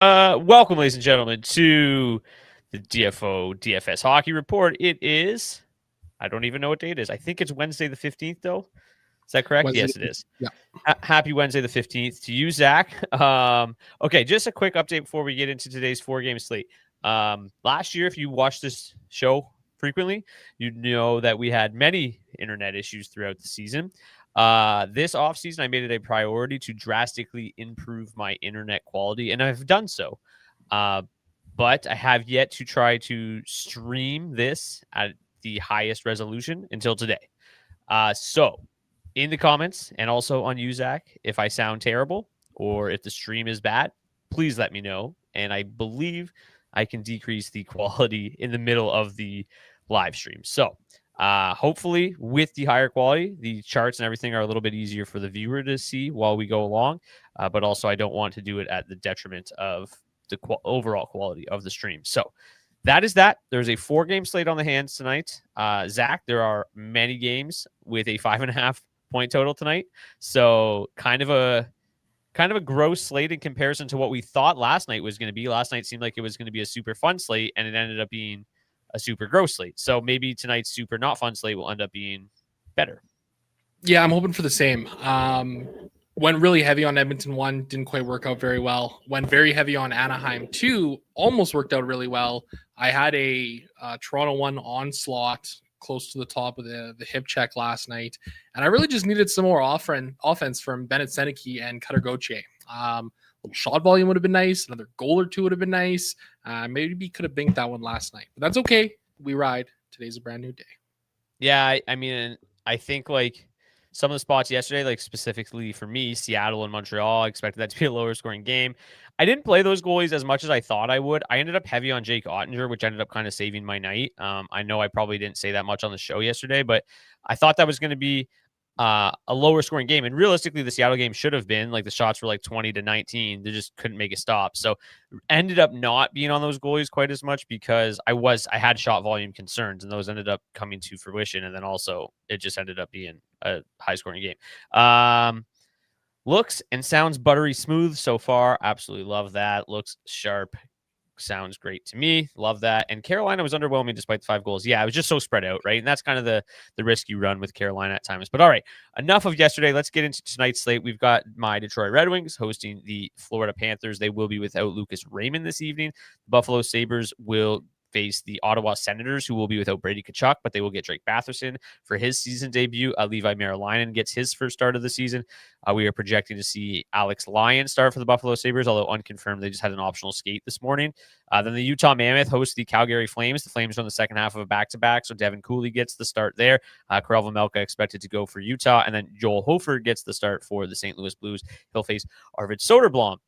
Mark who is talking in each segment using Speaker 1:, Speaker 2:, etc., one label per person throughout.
Speaker 1: Welcome, ladies and gentlemen, to the DFS Hockey Report. It is, I don't even know what day it is. I think it's Wednesday the 15th, though. Is that correct?
Speaker 2: Wednesday,
Speaker 1: yes, it is.
Speaker 2: Yeah.
Speaker 1: Happy Wednesday the 15th to you, Zach. Okay, just a quick update before we get into today's 4-game slate. Last year, if you watched this show frequently, you know that we had many internet issues throughout the season. This offseason, I made it a priority to drastically improve my internet quality, and I've done so. But I have yet to try to stream this at the highest resolution until today. So in the comments and also on Uzak, if I sound terrible or if the stream is bad, please let me know. And I believe I can decrease the quality in the middle of the live stream. So hopefully with the higher quality, the charts and everything are a little bit easier for the viewer to see while we go along. But also I don't want to do it at the detriment of the overall quality of the stream. So that is that. There's a 4-game slate on the hands tonight. Zach, there are many games with a 5.5 point total tonight. So kind of a gross slate in comparison to what we thought last night was going to be. Last night seemed like it was going to be a super fun slate, and it ended up being a super gross slate. So maybe tonight's super not fun slate will end up being better.
Speaker 2: Yeah, I'm hoping for the same. Went really heavy on Edmonton 1, didn't quite work out very well. Went very heavy on Anaheim 2, almost worked out really well. I had a Toronto 1 onslaught close to the top of the hip check last night, and I really just needed some more offense from Bennett Seneke and Cutter Gauthier. Little shot volume would have been nice. Another goal or two would have been nice. Maybe could have binked that one last night, but that's okay. We ride. Today's a brand new day.
Speaker 1: Yeah, I mean, I think like some of the spots yesterday, like specifically for me, Seattle and Montreal, I expected that to be a lower scoring game. I didn't play those goalies as much as I thought I would. I ended up heavy on Jake Ottinger, which ended up kind of saving my night. I know I probably didn't say that much on the show yesterday, but I thought that was going to be a lower scoring game. And realistically, the Seattle game should have been like the shots were like 20-19. They just couldn't make a stop. So ended up not being on those goalies quite as much because I had shot volume concerns, and those ended up coming to fruition. And then also it just ended up being a high scoring game. Looks and sounds buttery smooth so far. Absolutely love that. Looks sharp. Sounds great to me. Love that. And Carolina was underwhelming despite the 5 goals. Yeah, it was just so spread out, right? And that's kind of the risk you run with Carolina at times. But all right, enough of yesterday. Let's get into tonight's slate. We've got my Detroit Red Wings hosting the Florida Panthers. They will be without Lucas Raymond this evening. The Buffalo Sabres will face the Ottawa Senators, who will be without Brady Tkachuk, but they will get Drake Batherson for his season debut. Levi Merilainen gets his first start of the season. We are projecting to see Alex Lyon start for the Buffalo Sabres, although unconfirmed. They just had an optional skate this morning. Then the Utah Mammoth hosts the Calgary Flames. The Flames are on the second half of a back-to-back, so Devin Cooley gets the start there. Karel Vejmelka expected to go for Utah, and then Joel Hofer gets the start for the St. Louis Blues. He'll face Arvid Soderblom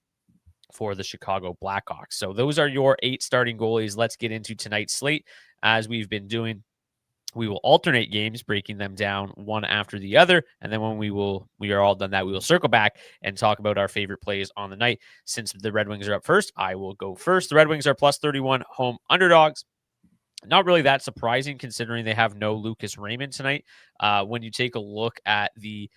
Speaker 1: for the Chicago Blackhawks. So those are your 8 starting goalies. Let's get into tonight's slate. As we've been doing, we will alternate games, breaking them down one after the other. And then when we are all done that, we will circle back and talk about our favorite plays on the night. Since the Red Wings are up first, I will go first. The Red Wings are plus 31 home underdogs. Not really that surprising considering they have no Lucas Raymond tonight. When you take a look at the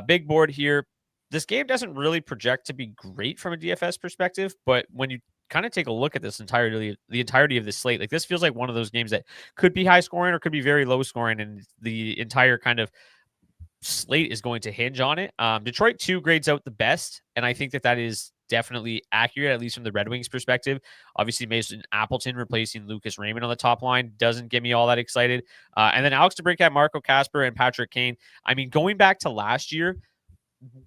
Speaker 1: big board here, this game doesn't really project to be great from a DFS perspective, but when you kind of take a look at this the entirety of this slate, like this feels like one of those games that could be high scoring or could be very low scoring, and the entire kind of slate is going to hinge on it. Detroit 2 grades out the best, and I think that is definitely accurate, at least from the Red Wings perspective. Obviously, Mason Appleton replacing Lucas Raymond on the top line doesn't get me all that excited. And then Alex DeBrincat, Marco Kasper, and Patrick Kane. I mean, going back to last year,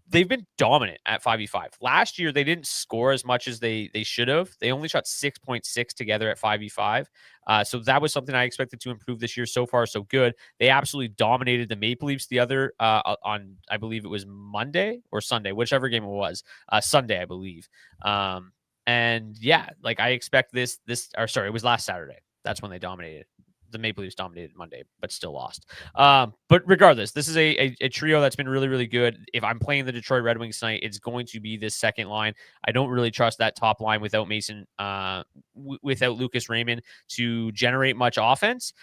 Speaker 1: they've been dominant at 5v5. Last year, they didn't score as much as they should have. They only shot 6.6 together at 5v5. So that was something I expected to improve this year. So far, so good. They absolutely dominated the Maple Leafs the other on, I believe it was Monday or Sunday, whichever game it was. Sunday, I believe. And yeah, like I expect it was last Saturday. That's when they dominated. The Maple Leafs dominated Monday, but still lost. But regardless, this is a trio that's been really, really good. If I'm playing the Detroit Red Wings tonight, it's going to be this second line. I don't really trust that top line without Mason, without Lucas Raymond to generate much offense.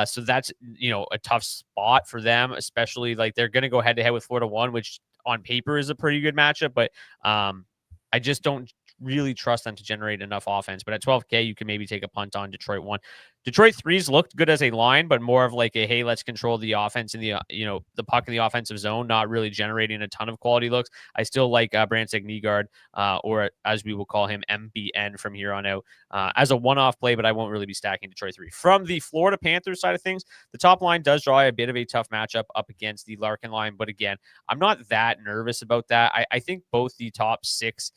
Speaker 1: So that's, a tough spot for them, especially like they're going to go head to head with Florida 1, which on paper is a pretty good matchup, but I just don't really trust them to generate enough offense. But at 12K, you can maybe take a punt on Detroit 1. Detroit 3s looked good as a line, but more of like a, hey, let's control the offense in the, the puck in the offensive zone, not really generating a ton of quality looks. I still like Brandsegg Nygaard, or as we will call him, MBN from here on out, as a one-off play, but I won't really be stacking Detroit 3. From the Florida Panthers side of things, the top line does draw a bit of a tough matchup up against the Larkin line, but again, I'm not that nervous about that. I think both the top 6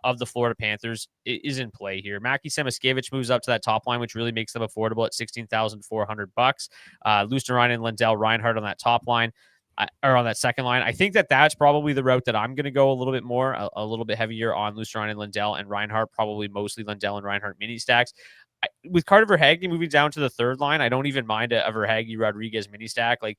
Speaker 1: of the Florida Panthers is in play here. Mackie Semiskevich moves up to that top line, which really makes them affordable at $16,400. Luosterainen and Lindell Reinhart on that top line, or on that second line. I think that that's probably the route that I'm going to go a little bit more, a little bit heavier on Luosterainen, Lindell, and Reinhart, probably mostly Lindell and Reinhart mini stacks. With Carter Verhaeghe moving down to the third line, I don't even mind a Verhaeghe Rodriguez mini stack. Like,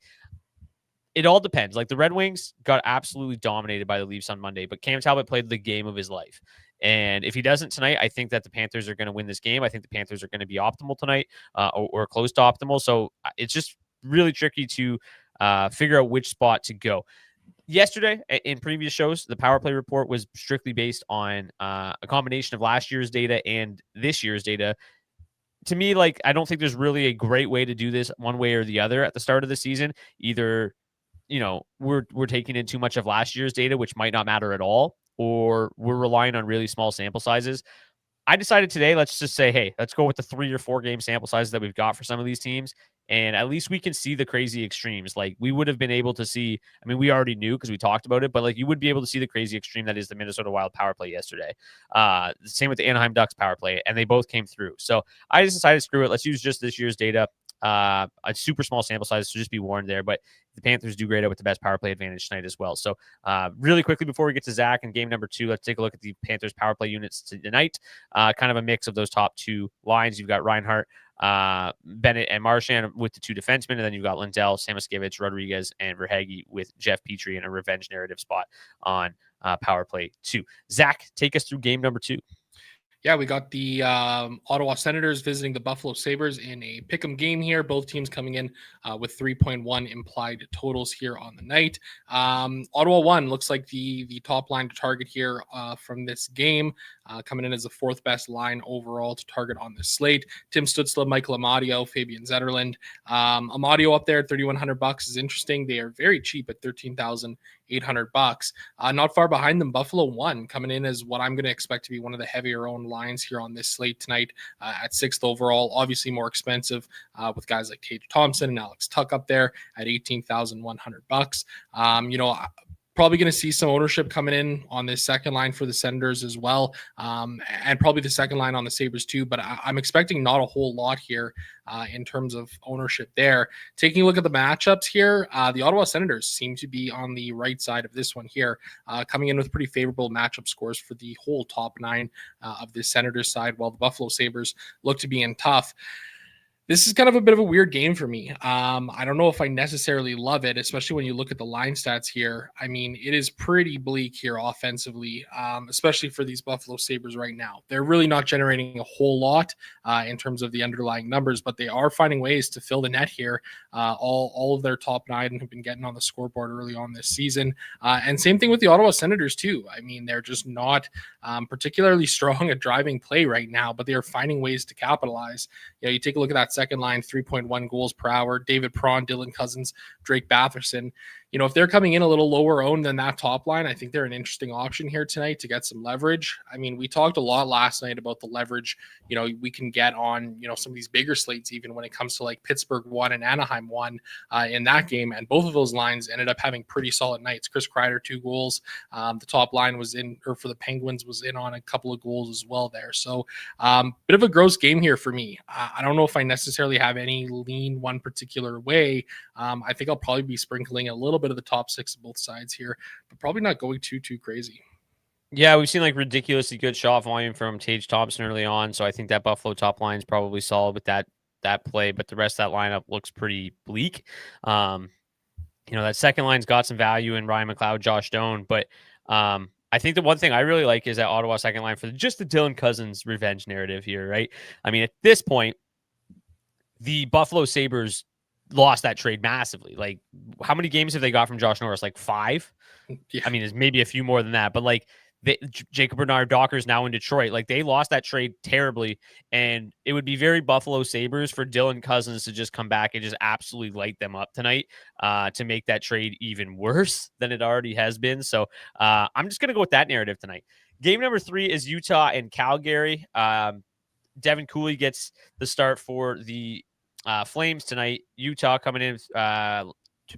Speaker 1: it all depends. Like, the Red Wings got absolutely dominated by the Leafs on Monday, but Cam Talbot played the game of his life. And if he doesn't tonight, I think that the Panthers are going to win this game. I think the Panthers are going to be optimal tonight, or close to optimal. So it's just really tricky to figure out which spot to go. Yesterday, in previous shows, the power play report was strictly based on a combination of last year's data and this year's data. To me, like, I don't think there's really a great way to do this one way or the other at the start of the season. Either we're taking in too much of last year's data, which might not matter at all, or we're relying on really small sample sizes. I decided today, let's just say, hey, let's go with the 3 or 4 game sample sizes that we've got for some of these teams. And at least we can see the crazy extremes. Like, we would have been able to see, I mean, we already knew because we talked about it, but like, you would be able to see the crazy extreme that is the Minnesota Wild power play yesterday. Same with the Anaheim Ducks power play, and they both came through. So I just decided, screw it. Let's use just this year's data. A super small sample size, so just be warned there. But the Panthers do great out with the best power play advantage tonight as well. So really quickly before we get to Zach and game number 2, let's take a look at the Panthers power play units tonight. Kind of a mix of those top 2 lines. You've got Reinhart, Bennett, and Marchand with the 2 defensemen, and then you've got Lindell, Samiskevich, Rodriguez, and Verhaeghe with Jeff Petrie in a revenge narrative spot on power play 2. Zach, take us through game number 2.
Speaker 2: Yeah, we got the Ottawa Senators visiting the Buffalo Sabres in a pick'em game here. Both teams coming in with 3.1 implied totals here on the night. Ottawa 1 looks like the top line to target here from this game, coming in as the 4th best line overall to target on the slate. Tim Stützle, Michael Amadio, Fabian Zetterlund. Amadio up there at $3,100 is interesting. They are very cheap at $13,800. Not far behind them, Buffalo 1 coming in as what I'm going to expect to be one of the heavier owned lines here on this slate tonight at 6th overall. Obviously more expensive with guys like Tage Thompson and Alex Tuck up there at $18,100. Probably going to see some ownership coming in on this second line for the Senators as well, and probably the second line on the Sabres too, but I'm expecting not a whole lot here in terms of ownership there. Taking a look at the matchups here, the Ottawa Senators seem to be on the right side of this one here, coming in with pretty favorable matchup scores for the whole top 9 of the Senators side, while the Buffalo Sabres look to be in tough. This is kind of a bit of a weird game for me. I don't know if I necessarily love it, especially when you look at the line stats here. I mean, it is pretty bleak here offensively, especially for these Buffalo Sabres right now. They're really not generating a whole lot in terms of the underlying numbers, but they are finding ways to fill the net here. All of their top 9 have been getting on the scoreboard early on this season. And same thing with the Ottawa Senators too. I mean, they're just not particularly strong at driving play right now, but they are finding ways to capitalize. You take a look at that second line, 3.1 goals per hour. David Prawn, Dylan Cousins, Drake Batherson. If they're coming in a little lower owned than that top line, I think they're an interesting option here tonight to get some leverage. I mean, we talked a lot last night about the leverage, we can get on, some of these bigger slates, even when it comes to like Pittsburgh 1 and Anaheim 1 in that game. And both of those lines ended up having pretty solid nights. Chris Kreider, 2 goals. The top line was in, or for the Penguins was in on a couple of goals as well there. So bit of a gross game here for me. I don't know if I necessarily have any lean one particular way. I think I'll probably be sprinkling a little bit of the top 6 of both sides here, but probably not going too crazy.
Speaker 1: Yeah, we've seen like ridiculously good shot volume from Tage Thompson early on, so I think that Buffalo top line is probably solid with that play, but the rest of that lineup looks pretty bleak. That second line's got some value in Ryan McLeod, Josh Doan, but I think the one thing I really like is that Ottawa second line for just the Dylan Cousins revenge narrative here, right? I mean, at this point, the Buffalo Sabres lost that trade massively. Like, how many games have they got from Josh Norris? Like 5?
Speaker 2: Yeah.
Speaker 1: I mean, it's maybe a few more than that, but like, Jacob Bernard-Docker is now in Detroit. Like, they lost that trade terribly, and it would be very Buffalo Sabres for Dylan Cousins to just come back and just absolutely light them up tonight, to make that trade even worse than it already has been. So I'm just going to go with that narrative tonight. Game number 3 is Utah and Calgary. Devin Cooley gets the start for the Flames tonight. Utah coming in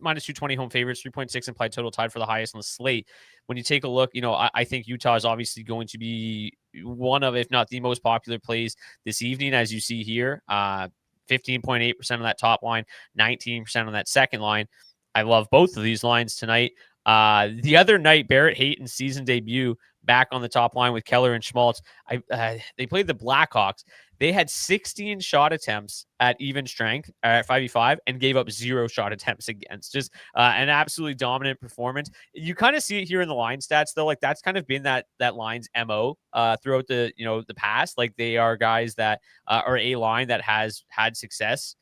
Speaker 1: minus 220 home favorites, 3.6 implied total, tied for the highest on the slate. When you take a look, I think Utah is obviously going to be one of, if not the most popular plays this evening, as you see here. 15.8% on that top line, 19% on that second line. I love both of these lines tonight. The other night, Barrett Hayton's season debut back on the top line with Keller and Schmaltz. They played the Blackhawks. They had 16 shot attempts at even strength at 5v5 and gave up 0 shot attempts against. Just an absolutely dominant performance. You kind of see it here in the line stats, though. Like, that's kind of been that line's MO throughout the past. Like, they are guys that are a line that has had success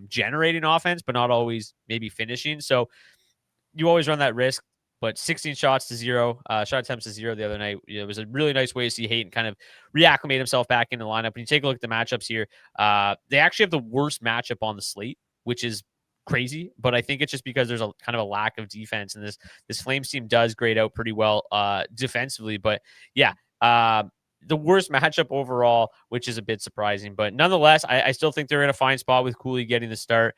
Speaker 1: generating offense, but not always maybe finishing. So you always run that risk. But 16 shots to 0, shot attempts to 0 the other night. It was a really nice way to see Hayton kind of reacclimate himself back into the lineup. When you take a look at the matchups here, they actually have the worst matchup on the slate, which is crazy. But I think it's just because there's a kind of a lack of defense, and this Flames team does grade out pretty well defensively. But yeah, the worst matchup overall, which is a bit surprising. But nonetheless, I still think they're in a fine spot with Cooley getting the start.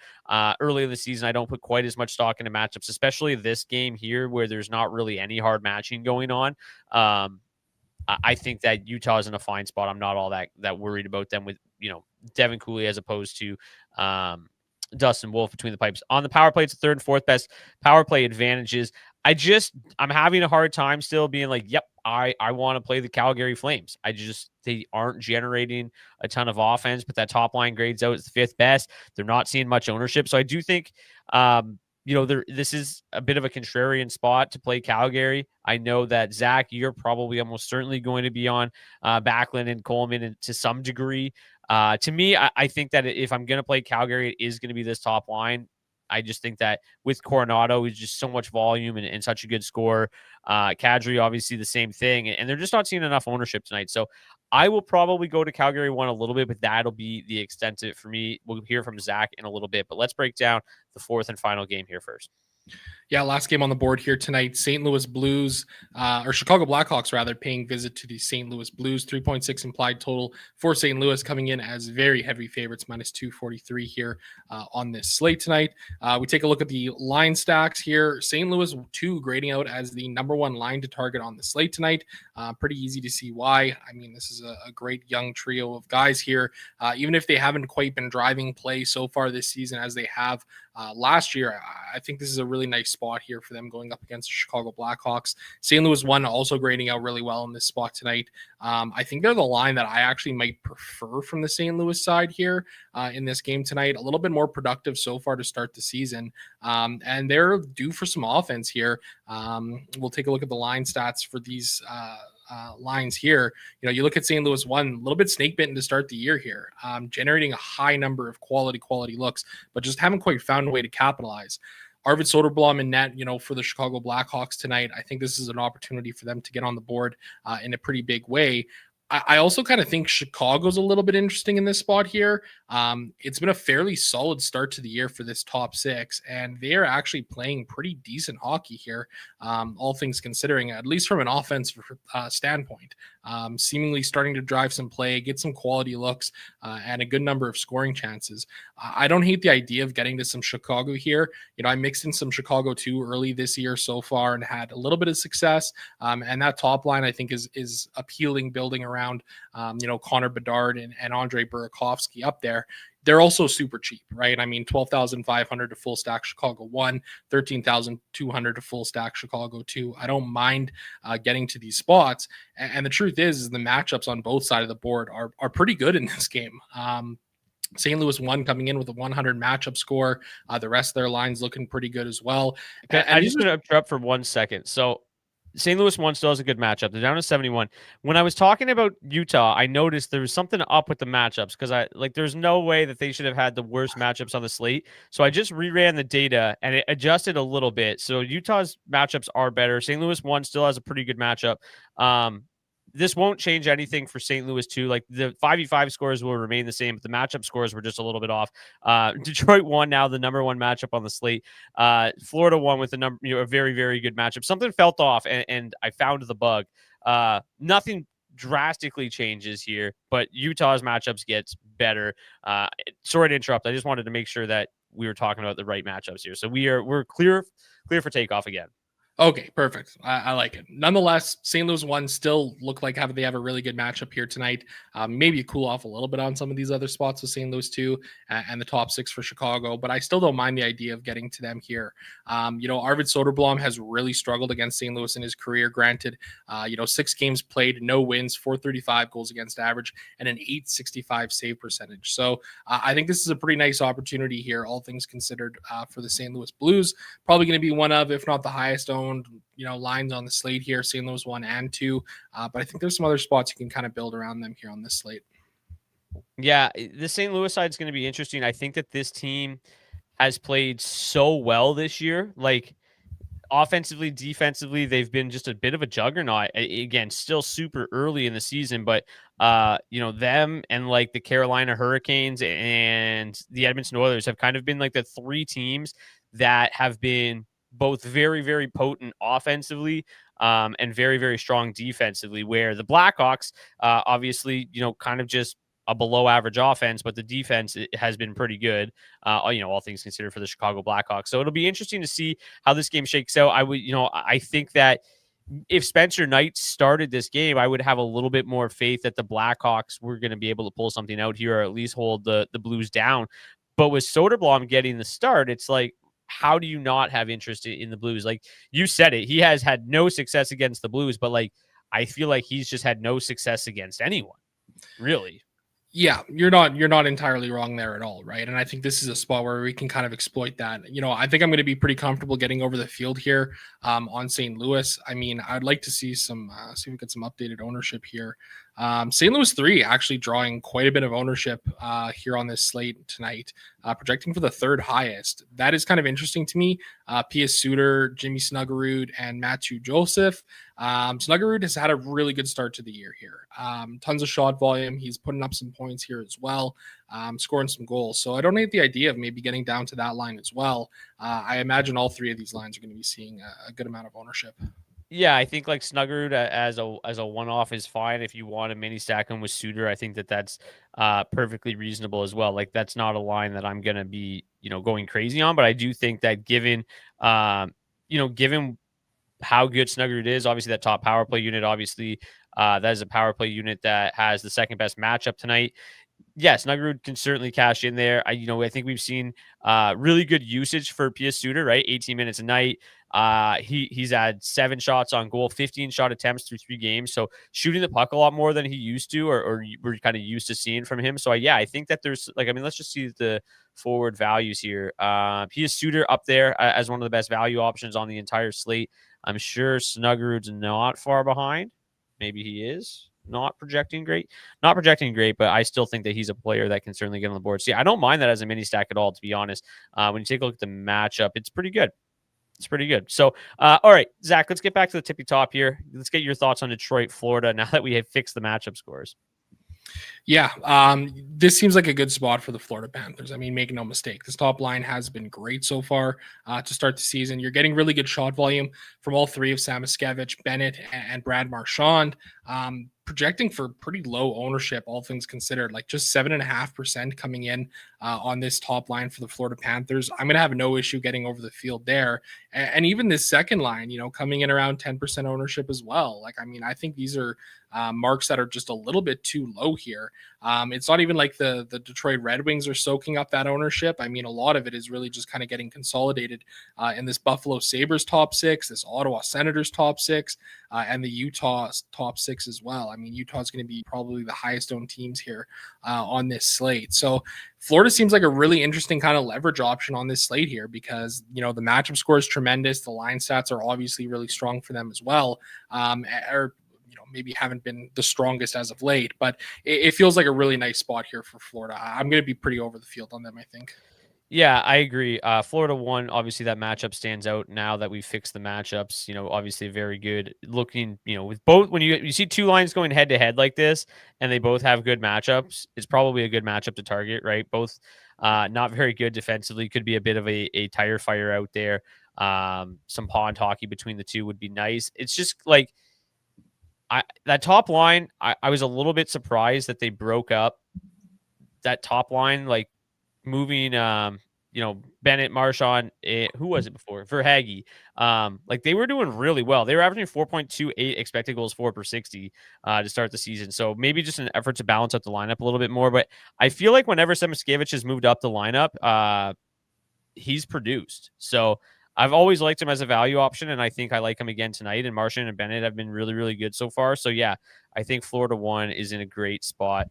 Speaker 1: Early in the season, I don't put quite as much stock into matchups, especially this game here where there's not really any hard matching going on. I think that Utah is in a fine spot. I'm not all that worried about them with, Devin Cooley as opposed to Dustin Wolf between the pipes. On the power play, it's the 3rd and 4th best power play advantages. I'm having a hard time still being like, yep, I want to play the Calgary Flames. They aren't generating a ton of offense, but that top line grades out as the 5th best. They're not seeing much ownership. So I do think, this is a bit of a contrarian spot to play Calgary. I know that, Zach, you're probably almost certainly going to be on Backlund and Coleman and to some degree. To me, I think that if I'm going to play Calgary, it is going to be this top line. I just think that with Coronado, he's just so much volume and such a good scorer. Kadri, obviously the same thing, and they're just not seeing enough ownership tonight. So I will probably go to Calgary 1 a little bit, but that'll be the extent of it for me. We'll hear from Zach in a little bit, but let's break down the 4th and final game here first.
Speaker 2: Yeah, last game on the board here tonight, St. Louis Blues, or Chicago Blackhawks rather, paying visit to the St. Louis Blues. 3.6 implied total for St. Louis, coming in as very heavy favorites, minus 243 here on this slate tonight. We take a look at the line stacks here. St. Louis 2 grading out as the number 1 line to target on the slate tonight. Pretty easy to see why. I mean, this is a great young trio of guys here. Even if they haven't quite been driving play so far this season as they have last year, I think this is a really nice spot here for them going up against the Chicago Blackhawks. St. Louis 1 also grading out really well in this spot tonight. I think they're the line that I actually might prefer from the St. Louis side here in this game tonight. A little bit more productive so far to start the season, and they're due for some offense here. We'll take a look at the line stats for these lines here. You look at St. Louis 1, a little bit snake bitten to start the year here, generating a high number of quality looks, but just haven't quite found a way to capitalize. Arvid Soderblom in net, for the Chicago Blackhawks tonight. I think this is an opportunity for them to get on the board in a pretty big way. I also kind of think Chicago's a little bit interesting in this spot here. It's been a fairly solid start to the year for this top 6, and they are actually playing pretty decent hockey here, all things considering, at least from an offensive standpoint. Seemingly starting to drive some play, get some quality looks, and a good number of scoring chances. I don't hate the idea of getting to some Chicago here. I mixed in some Chicago too early this year so far and had a little bit of success. And that top line, I think, is appealing, building around, Connor Bedard and Andre Burakovsky up there. They're also super cheap, right? I mean, 12,500 to full stack Chicago 1, 13,200 to full stack Chicago 2. I don't mind getting to these spots. And the truth is the matchups on both sides of the board are pretty good in this game. St. Louis 1 coming in with a 100 matchup score. The rest of their lines looking pretty good as well.
Speaker 1: I'm just going to interrupt for 1 second. So St. Louis 1 still has a good matchup. They're down to 71. When I was talking about Utah, I noticed there was something up with the matchups because there's no way that they should have had the worst matchups on the slate. So I just reran the data and it adjusted a little bit. So Utah's matchups are better. St. Louis 1 still has a pretty good matchup. This won't change anything for St. Louis 2. Like the 5v5 scores will remain the same, but the matchup scores were just a little bit off. Detroit won now, the number 1 matchup on the slate. Florida won with a very, very good matchup. Something felt off, and I found the bug. Nothing drastically changes here, but Utah's matchups gets better. Sorry to interrupt. I just wanted to make sure that we were talking about the right matchups here. So we're clear for takeoff again.
Speaker 2: Okay, perfect. I like it. Nonetheless, St. Louis 1 still look like they have a really good matchup here tonight. Maybe cool off a little bit on some of these other spots with St. Louis 2 and the top 6 for Chicago, but I still don't mind the idea of getting to them here. Arvid Soderblom has really struggled against St. Louis in his career. Granted, 6 games played, no wins, 435 goals against average, and an 865 save percentage. So I think this is a pretty nice opportunity here, all things considered, for the St. Louis Blues. Probably going to be one of, if not the highest owned, lines on the slate here, St. Louis 1 and 2. But I think there's some other spots you can kind of build around them here on this slate.
Speaker 1: Yeah, the St. Louis side is going to be interesting. I think that this team has played so well this year. Like offensively, defensively, they've been just a bit of a juggernaut. Again, still super early in the season, but them and like the Carolina Hurricanes and the Edmonton Oilers have kind of been like the 3 teams that have been both very, very potent offensively and very, very strong defensively, where the Blackhawks, obviously, kind of just a below average offense, but the defense has been pretty good, all things considered, for the Chicago Blackhawks. So it'll be interesting to see how this game shakes out. I think that if Spencer Knight started this game, I would have a little bit more faith that the Blackhawks were going to be able to pull something out here, or at least hold the Blues down. But with Soderblom getting the start, it's like, how do you not have interest in the Blues? Like you said it, he has had no success against the Blues, but like, I feel like he's just had no success against anyone, really.
Speaker 2: Yeah, you're not entirely wrong there at all, right? And I think this is a spot where we can kind of exploit that. I think I'm going to be pretty comfortable getting over the field here on St. Louis. I mean, I'd like to see see if we get some updated ownership here. St. Louis 3 actually drawing quite a bit of ownership here on this slate tonight, projecting for the 3rd highest. That is kind of interesting to me. Pius Suter, Jimmy Snuggerud, and Matthew Joseph. Snuggerud has had a really good start to the year here. Tons of shot volume. He's putting up some points here as well, scoring some goals. So I don't hate the idea of maybe getting down to that line as well. I imagine all 3 of these lines are going to be seeing a good amount of ownership.
Speaker 1: Yeah, I think like Snuggerud as a one-off is fine. If you want to mini stack him with Suter, I think that's perfectly reasonable as well. Like that's not a line that I'm gonna be going crazy on, but I do think that given given how good Snuggerud is, obviously that top power play unit, obviously that is a power play unit that has the 2nd best matchup tonight. Yes, Snuggerud can certainly cash in there. I think we've seen really good usage for Pius Suter, right? 18 minutes a night. He's had 7 shots on goal, 15 shot attempts through 3 games. So shooting the puck a lot more than he used to, or we're kind of used to seeing from him. So I think that there's let's just see the forward values here. Pius Suter up there as one of the best value options on the entire slate. I'm sure Snuggerud's not far behind. Maybe he is. Not projecting great, but I still think that he's a player that can certainly get on the board. See, I don't mind that as a mini stack at all, to be honest. When you take a look at the matchup, it's pretty good. So, all right, Zach, let's get back to the tippy top here. Let's get your thoughts on Detroit, Florida, now that we have fixed the matchup scores.
Speaker 2: Yeah, this seems like a good spot for the Florida Panthers. I mean, make no mistake, this top line has been great so far to start the season. You're getting really good shot volume from all 3 of Samoskevich, Bennett, and Brad Marchand. Projecting for pretty low ownership, all things considered, like just 7.5% coming in on this top line for the Florida Panthers. I'm going to have no issue getting over the field there. And even this second line, coming in around 10% ownership as well. Like, I mean, I think these are marks that are just a little bit too low here. It's not even like the Detroit Red Wings are soaking up that ownership. I mean, a lot of it is really just kind of getting consolidated in this Buffalo Sabres top six, this Ottawa Senators top six, and the Utah top six as well. I mean, Utah is going to be probably the highest owned teams here on this slate. So Florida seems like a really interesting kind of leverage option on this slate here because, the matchup score is tremendous. The line stats are obviously really strong for them as well. Maybe haven't been the strongest as of late, but it feels like a really nice spot here for Florida. I'm going to be pretty over the field on them, I think.
Speaker 1: Yeah, I agree. Florida won. Obviously, that matchup stands out now that we've fixed the matchups. Obviously, very good looking. With both, when you see two lines going head to head like this, and they both have good matchups, it's probably a good matchup to target, right? Both not very good defensively. Could be a bit of a tire fire out there. Some pond hockey between the two would be nice. It's just like that top line. I was a little bit surprised that they broke up that top line, like moving Bennett, Marchand, who was it before? Verhaeghe. Like they were doing really well. They were averaging 4.28 expected goals for per 60 to start the season. So maybe just an effort to balance out the lineup a little bit more. But I feel like whenever Samoskevich has moved up the lineup, he's produced. So I've always liked him as a value option, and I think I like him again tonight. And Marchand and Bennett have been really, really good so far. So yeah, I think Florida 1 is in a great spot.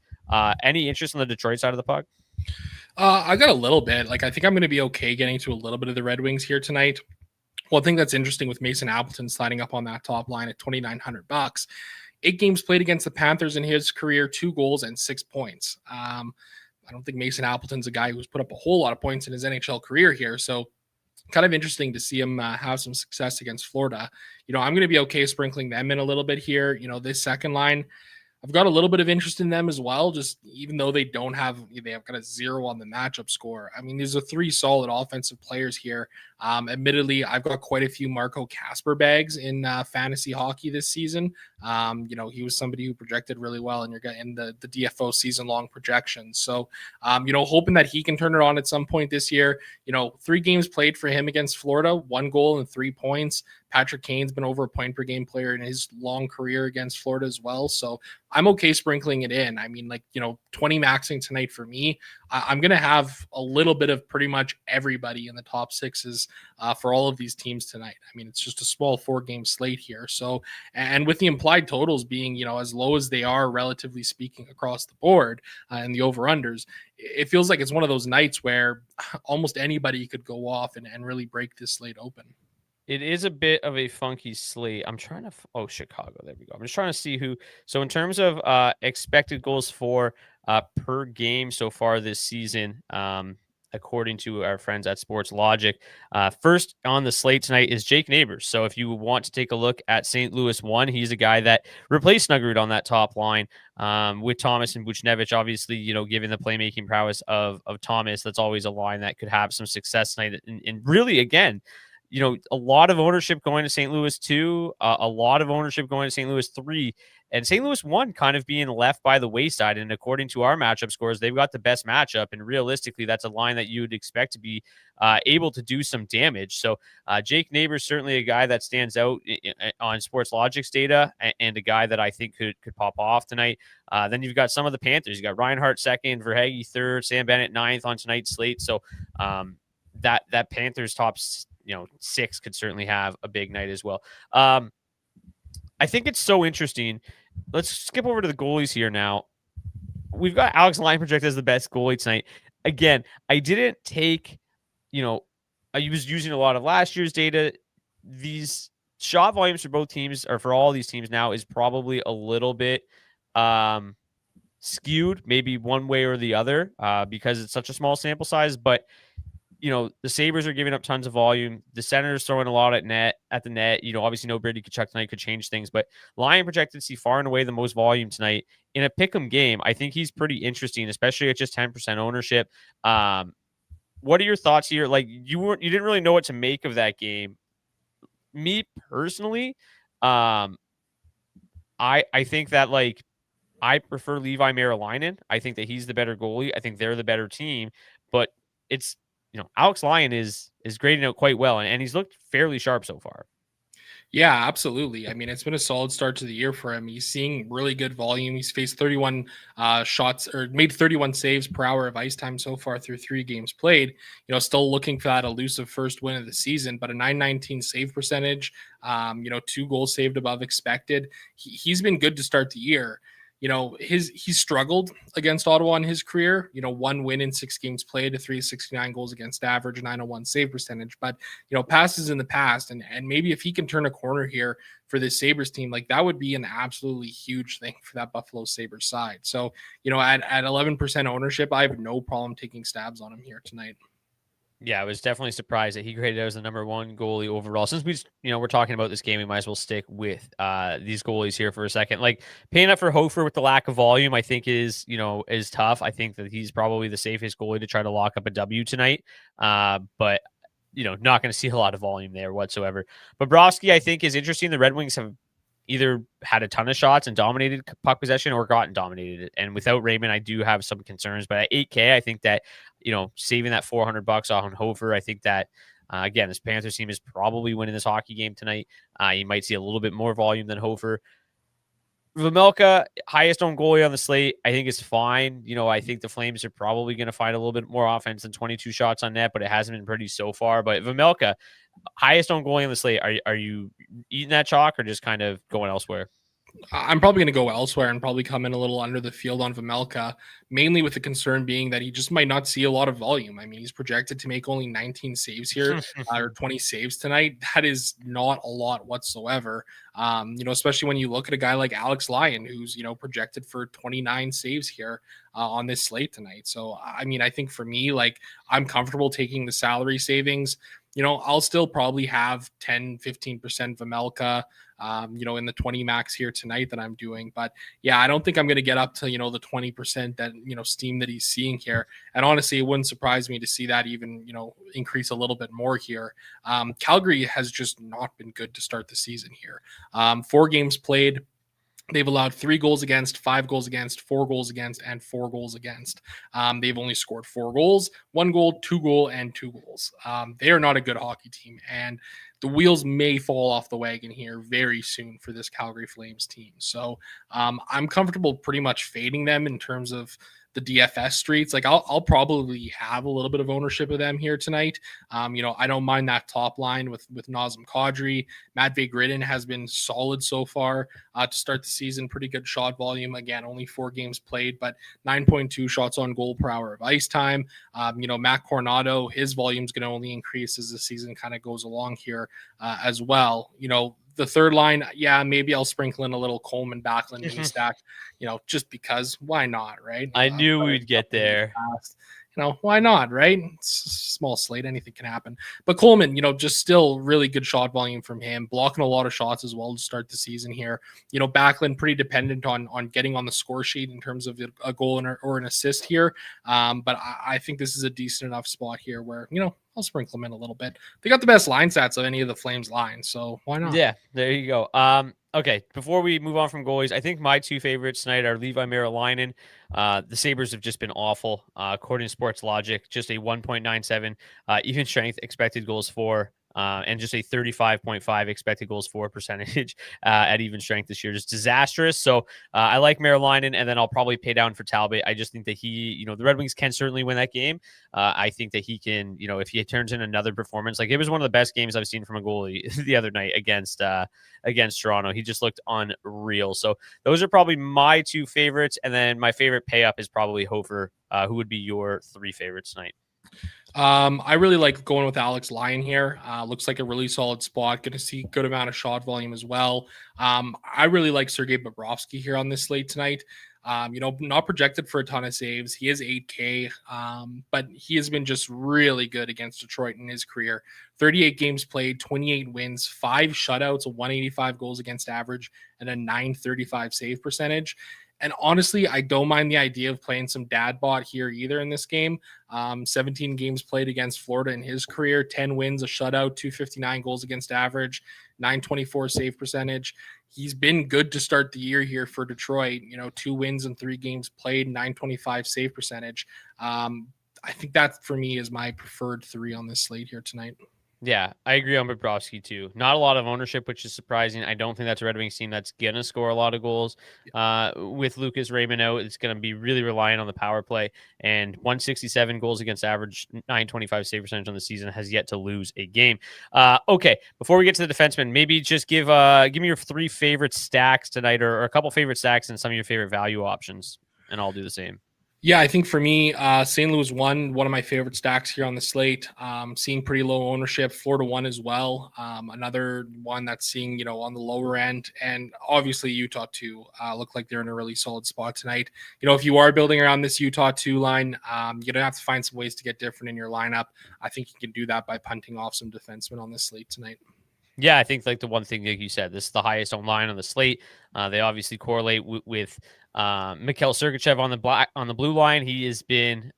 Speaker 1: Any interest on the Detroit side of the puck?
Speaker 2: I got a little bit. Like I think I'm going to be okay getting to a little bit of the Red Wings here tonight. One thing that's interesting with Mason Appleton sliding up on that top line at $2,900. 8 games played against the Panthers in his career, 2 goals and 6 points. I don't think Mason Appleton's a guy who's put up a whole lot of points in his NHL career here. So kind of interesting to see him have some success against Florida. I'm going to be okay sprinkling them in a little bit here. This second line, I've got a little bit of interest in them as well, just even though they have got a 0 on the matchup score. I mean, these are 3 solid offensive players here. Admittedly, I've got quite a few Marco Casper bags in fantasy hockey this season. He was somebody who projected really well in the DFO season long projections. So, hoping that he can turn it on at some point this year. 3 games played for him against Florida, 1 goal and 3 points. Patrick Kane's been over a point per game player in his long career against Florida as well. So I'm okay sprinkling it in. I mean, 20 maxing tonight for me. I'm going to have a little bit of pretty much everybody in the top 6s for all of these teams tonight. I mean, it's just a small 4-game slate here. So, and with the implied totals being, as low as they are, relatively speaking, across the board and the over-unders, it feels like it's one of those nights where almost anybody could go off and really break this slate open.
Speaker 1: It is a bit of a funky slate. I'm trying to Chicago. There we go. I'm just trying to see who. So in terms of expected goals for per game so far this season, according to our friends at Sports Logic, first on the slate tonight is Jake Neighbors. So if you want to take a look at St. Louis 1, he's a guy that replaced Snuggerud on that top line with Thomas and Buchnevich. Obviously, given the playmaking prowess of Thomas, that's always a line that could have some success tonight. And really, again, a lot of ownership going to St. Louis 2, a lot of ownership going to St. Louis 3, and St. Louis 1 kind of being left by the wayside. And according to our matchup scores, they've got the best matchup. And realistically, that's a line that you would expect to be able to do some damage. So Jake Neighbors, certainly a guy that stands out on Sports Logic's data and a guy that I think could pop off tonight. Then you've got some of the Panthers. You got Reinhart 2nd, Verhaeghe 3rd, Sam Bennett 9th on tonight's slate. So that Panthers top 6 could certainly have a big night as well. I think it's so interesting. Let's skip over to the goalies here now. We've got Alex Laing projected as the best goalie tonight. Again, I didn't take, I was using a lot of last year's data. These shot volumes for both teams, or for all these teams now, is probably a little bit skewed, maybe one way or the other, because it's such a small sample size. But the Sabres are giving up tons of volume. The Senators throwing a lot at the net. Obviously no Brady Tkachuk tonight could change things, but Laing projected to see far and away the most volume tonight in a pick'em game. I think he's pretty interesting, especially at just 10% ownership. What are your thoughts here? Like you didn't really know what to make of that game. Me personally, I think that I prefer Levi Merilainen. I think that he's the better goalie. I think they're the better team, but it's, Alex Laing is grading out quite well, and he's looked fairly sharp so far.
Speaker 2: Yeah, absolutely. I mean, it's been a solid start to the year for him. He's seeing really good volume. He's faced 31 shots or made 31 saves per hour of ice time so far through 3 games played. Still looking for that elusive first win of the season, but a 919 save percentage, 2 goals saved above expected. He's been good to start the year. He's struggled against Ottawa in his career. 1 win in 6 games played, a 369 goals against average, 901 save percentage. But passes in the past, and maybe if he can turn a corner here for this Sabres team, like that would be an absolutely huge thing for that Buffalo Sabres side. So at 11% ownership, I have no problem taking stabs on him here tonight.
Speaker 1: Yeah, I was definitely surprised that he graded as the number one goalie overall. Since we're talking about this game, we might as well stick with these goalies here for a second. Like paying up for Hofer with the lack of volume, I think is tough. I think that he's probably the safest goalie to try to lock up a W tonight. But not going to see a lot of volume there whatsoever. Bobrovsky, I think, is interesting. The Red Wings have either had a ton of shots and dominated puck possession or gotten dominated. And without Raymond, I do have some concerns. But at 8K, I think that, saving that $400 on Hofer, I think that, again, this Panthers team is probably winning this hockey game tonight. You might see a little bit more volume than Hofer. Vejmelka, highest owned goalie on the slate, I think is fine. I think the Flames are probably going to find a little bit more offense than 22 shots on net, but it hasn't been pretty so far. But Vejmelka, highest owned goalie on the slate, are you eating that chalk or just kind of going elsewhere?
Speaker 2: I'm probably going to go elsewhere and probably come in a little under the field on Vejmelka, mainly with the concern being that he just might not see a lot of volume. I mean, he's projected to make only 19 saves here or 20 saves tonight. That is not a lot whatsoever. Especially when you look at a guy like Alex Lyon, who's, projected for 29 saves here on this slate tonight. So, I mean, I think for me, like I'm comfortable taking the salary savings. I'll still probably have 10, 15% Vejmelka, in the 20 max here tonight that I'm doing. But yeah, I don't think I'm going to get up to, the 20% that, steam that he's seeing here. And honestly, it wouldn't surprise me to see that even, increase a little bit more here. Calgary has just not been good to start the season here. 4 games played. They've allowed 3 goals against, 5 goals against, 4 goals against, and 4 goals against. They've only scored 4 goals, 1 goal, 2 goal, and 2 goals. They are not a good hockey team, and the wheels may fall off the wagon here very soon for this Calgary Flames team. So I'm comfortable pretty much fading them in terms of the DFS streets. Like I'll probably have a little bit of ownership of them here tonight. I don't mind that top line with Nazem Kadri. Matvei Gridin has been solid so far to start the season. Pretty good shot volume. Again, only 4 games played, but 9.2 shots on goal per hour of ice time. Matt Coronado, his volume is going to only increase as the season kind of goes along here as well. The third line, yeah, maybe I'll sprinkle in a little Coleman, Backlund, Stack, just because why not, right?
Speaker 1: I knew we'd get there.
Speaker 2: Why not, right? It's a small slate, anything can happen. But Coleman, just still really good shot volume from him, blocking a lot of shots as well to start the season here. Backlund pretty dependent on getting on the score sheet in terms of a goal or an assist here. But I think this is a decent enough spot here where, I'll sprinkle them in a little bit. They got the best line stats of any of the Flames lines, so why not?
Speaker 1: Yeah, there you go. Okay, before we move on from goalies, I think my 2 favorites tonight are Levi Merilainen. The Sabres have just been awful. According to Sports Logic, just a 1.97 even strength expected goals for, and just a 35.5 expected goals for percentage at even strength this year. Just disastrous. So I like Merilainen, and then I'll probably pay down for Talbot. I just think that the Red Wings can certainly win that game. I think that he can, if he turns in another performance, like it was one of the best games I've seen from a goalie the other night against Toronto. He just looked unreal. So those are probably my 2 favorites. And then my favorite pay up is probably Hofer. Who would be your 3 favorites tonight?
Speaker 2: I really like going with Alex Lyon here. Looks like a really solid spot. Going to see good amount of shot volume as well. I really like Sergei Bobrovsky here on this slate tonight. Not projected for a ton of saves. He is 8K, but he has been just really good against Detroit in his career. 38 games played, 28 wins, 5 shutouts, 185 goals against average, and a 935 save percentage. And honestly, I don't mind the idea of playing some dad bot here either in this game. 17 games played against Florida in his career, 10 wins, a shutout, 259 goals against average, 924 save percentage. He's been good to start the year here for Detroit. 2 wins and 3 games played, 925 save percentage. I think that for me is my preferred 3 on this slate here tonight.
Speaker 1: Yeah, I agree on Bobrovsky too. Not a lot of ownership, which is surprising. I don't think that's a Red Wings team that's going to score a lot of goals. With Lucas Raymond out, it's going to be really reliant on the power play. And 167 goals against average, 925 save percentage on the season, has yet to lose a game. Okay, before we get to the defenseman, maybe just give me your 3 favorite stacks tonight, or a couple favorite stacks and some of your favorite value options, and I'll do the same.
Speaker 2: Yeah, I think for me, St. Louis one of my favorite stacks here on the slate. Seeing pretty low ownership. Florida one as well. Another one that's seeing on the lower end, and obviously Utah two look like they're in a really solid spot tonight. If you are building around this Utah two line, you're gonna have to find some ways to get different in your lineup. I think you can do that by punting off some defensemen on this slate tonight.
Speaker 1: Yeah, I think like the one thing like you said, this is the highest owned line on the slate. They obviously correlate with Mikhail Sergachev on the blue line. He has been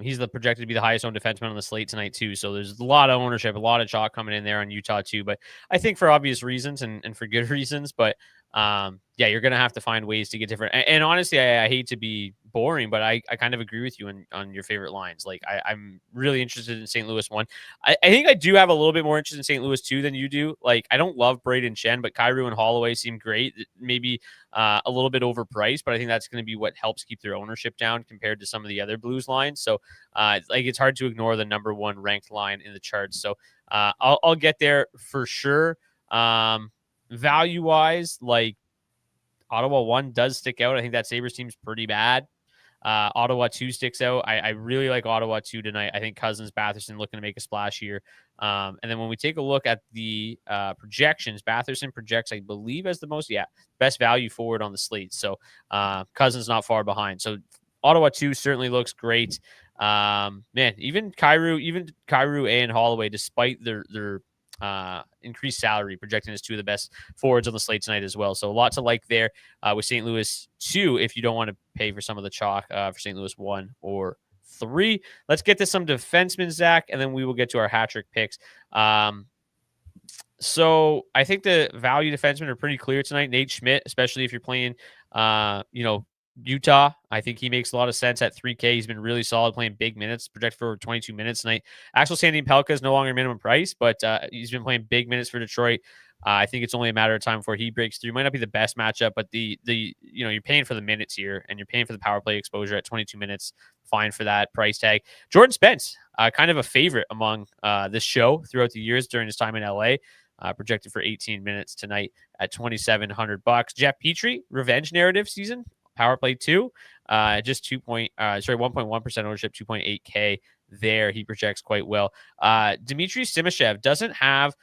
Speaker 1: he's the projected to be the highest owned defenseman on the slate tonight too. So there's a lot of ownership, a lot of chalk coming in there on Utah too. But I think for obvious reasons and for good reasons. But yeah, you're gonna have to find ways to get different. And honestly, I hate to be boring, but I kind of agree with you on your favorite lines. Like I'm really interested in St. Louis one. I think I do have a little bit more interest in St. Louis too than you do. Like I don't love Braden Shen, but Kyrou and Holloway seem great. Maybe a little bit overpriced, but I think that's going to be what helps keep their ownership down compared to some of the other Blues lines. So like it's hard to ignore the number 1 ranked line in the charts. So I'll get there for sure. Value wise, like Ottawa 1 does stick out. I think that Sabres team's pretty bad. Ottawa 2 sticks out. I really like Ottawa 2 tonight. I think Cousins, Batherson looking to make a splash here. And then when we take a look at the projections, Batherson projects, I believe, as the best value forward on the slate. So Cousins not far behind. So Ottawa 2 certainly looks great. Man, even Kyrou and Holloway, despite their increased salary, projecting as 2 of the best forwards on the slate tonight as well. So a lot to like there with St. Louis 2 if you don't want to pay for some of the chalk for St. Louis 1 or 3. Let's get to some defensemen, Zach, and then we will get to our hat trick picks. So I think the value defensemen are pretty clear tonight. Nate Schmidt, especially if you're playing, Utah, I think he makes a lot of sense at 3K. He's been really solid playing big minutes, projected for 22 minutes tonight. Axel Sandin-Pellikka is no longer minimum price, but he's been playing big minutes for Detroit. I think it's only a matter of time before he breaks through. Might not be the best matchup, but you're paying for the minutes here, and you're paying for the power play exposure at 22 minutes. Fine for that price tag. Jordan Spence, kind of a favorite among this show throughout the years during his time in LA. Projected for 18 minutes tonight at $2,700. Jeff Petrie, revenge narrative season. Power play 2, just 1.1% ownership, 2.8K there. He projects quite well. Dmitry Simashev doesn't have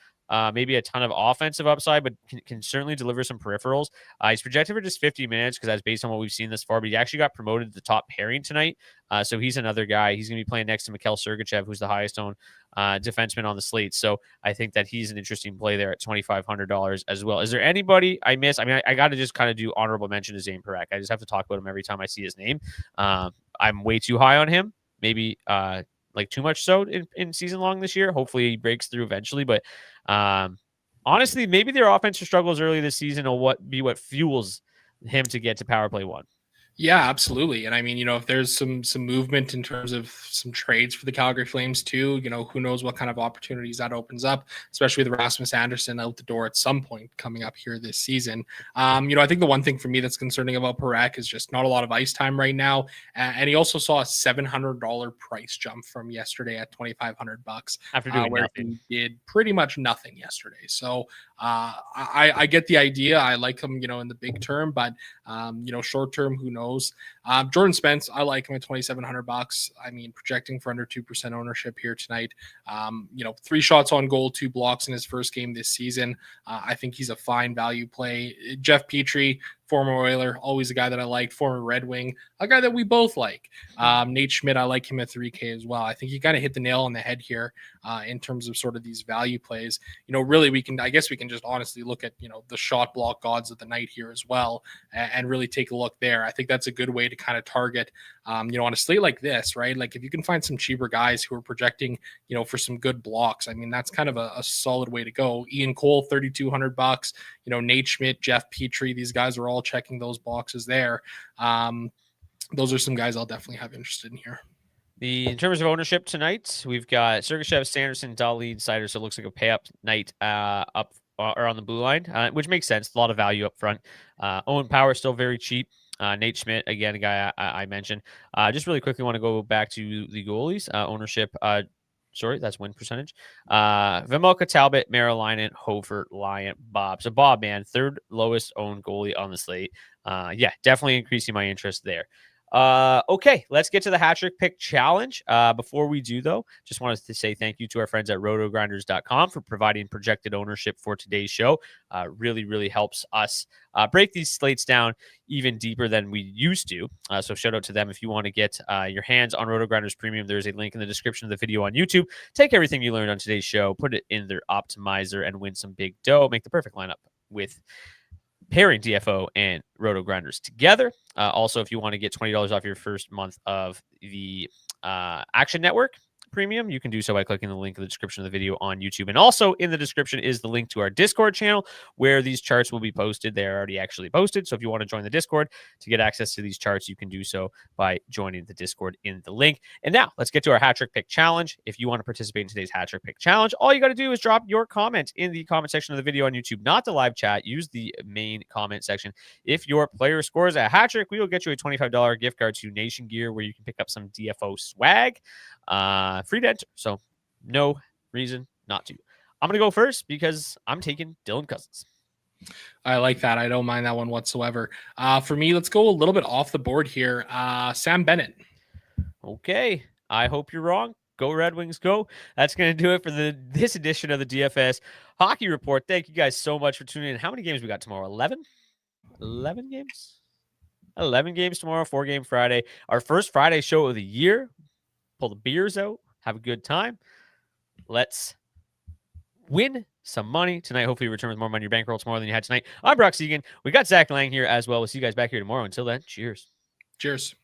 Speaker 1: maybe a ton of offensive upside, but can certainly deliver some peripherals. He's projected for just 50 minutes because that's based on what we've seen this far, but he actually got promoted to the top pairing tonight. So he's another guy. He's going to be playing next to Mikhail Sergachev, who's the highest owned defenseman on the slate. So I think that he's an interesting play there at $2,500 as well. Is there anybody I miss? I mean, I got to just kind of do honorable mention to Zane Parekh. I just have to talk about him every time I see his name. I'm way too high on him. Maybe like too much so in season long this year. Hopefully he breaks through eventually. But honestly, maybe their offensive struggles early this season will what fuels him to get to power play 1.
Speaker 2: Yeah, absolutely. And I mean, if there's some movement in terms of some trades for the Calgary Flames too, who knows what kind of opportunities that opens up, especially with Rasmus Anderson out the door at some point coming up here this season. I think the one thing for me that's concerning about Parekh is just not a lot of ice time right now. And he also saw a $700 price jump from yesterday at $2,500
Speaker 1: after doing
Speaker 2: where
Speaker 1: nothing.
Speaker 2: he did pretty much nothing yesterday. So I get the idea. I like him, in the big term, but short term, who knows? Jordan Spence, I like him at $2,700. I mean, projecting for under 2% ownership here tonight. 3 shots on goal, 2 blocks in his first game this season. I think he's a fine value play. Jeff Petrie, former Oiler, always a guy that I liked, former Red Wing, a guy that we both like. Nate Schmidt, I like him at 3K as well. I think you kind of hit the nail on the head here in terms of sort of these value plays. Really, we can just honestly look at, the shot block gods of the night here as well and really take a look there. I think that's a good way to kind of target, on a slate like this, right? Like if you can find some cheaper guys who are projecting, for some good blocks, I mean, that's kind of a solid way to go. Ian Cole, $3,200. Nate Schmidt, Jeff Petrie, these guys are all checking those boxes there. Those are some guys I'll definitely have interested in here.
Speaker 1: In terms of ownership tonight, we've got Sergachev, Sanderson, Dahlin, Sider. So it looks like a pay up night up or on the blue line, which makes sense. A lot of value up front. Owen Power still very cheap. Nate Schmidt, again, a guy I mentioned. Just really quickly want to go back to the goalies ownership. Sorry, that's win percentage. Vimoka, Talbot, Merrill, Hofer, Lyon, Bob. So Bob, man, third lowest owned goalie on the slate. Yeah, definitely increasing my interest there. Okay, let's get to the hat trick pick challenge. Before we do, though, just wanted to say thank you to our friends at rotogrinders.com for providing projected ownership for today's show. Really, really helps us break these slates down even deeper than we used to. So shout out to them. If you want to get your hands on Rotogrinders Premium, there's a link in the description of the video on YouTube. Take everything you learned on today's show, put it in their optimizer, and win some big dough. Make the perfect lineup with pairing DFO and Roto Grinders together. Also, if you want to get $20 off your first month of the Action Network Premium, you can do so by clicking the link in the description of the video on YouTube. And also in the description is the link to our Discord channel where these charts will be posted. They're already actually posted. So if you want to join the Discord to get access to these charts, you can do so by joining the Discord in the link. And now let's get to our hat trick pick challenge. If you want to participate in today's hat trick pick challenge, all you got to do is drop your comment in the comment section of the video on YouTube, not the live chat. Use the main comment section. If your player scores a hat trick, we will get you a $25 gift card to Nation Gear where you can pick up some DFO swag. Free to enter, so no reason not to. I'm gonna go first because I'm taking Dylan Cousins.
Speaker 2: I like that. I don't mind that one whatsoever. For me, let's go a little bit off the board here. Sam Bennett.
Speaker 1: Okay, I hope you're wrong. Go Red Wings, go. That's going to do it for this edition of the DFS Hockey Report. Thank you guys so much for tuning in. How many games we got tomorrow? 11? 11 games? 11 games tomorrow, 4-game Friday. Our first Friday show of the year. Pull the beers out. Have a good time. Let's win some money tonight. Hopefully, you return with more money in your bankroll tomorrow than you had tonight. I'm Brock Seguin. We got Zach Laing here as well. We'll see you guys back here tomorrow. Until then, cheers.
Speaker 2: Cheers.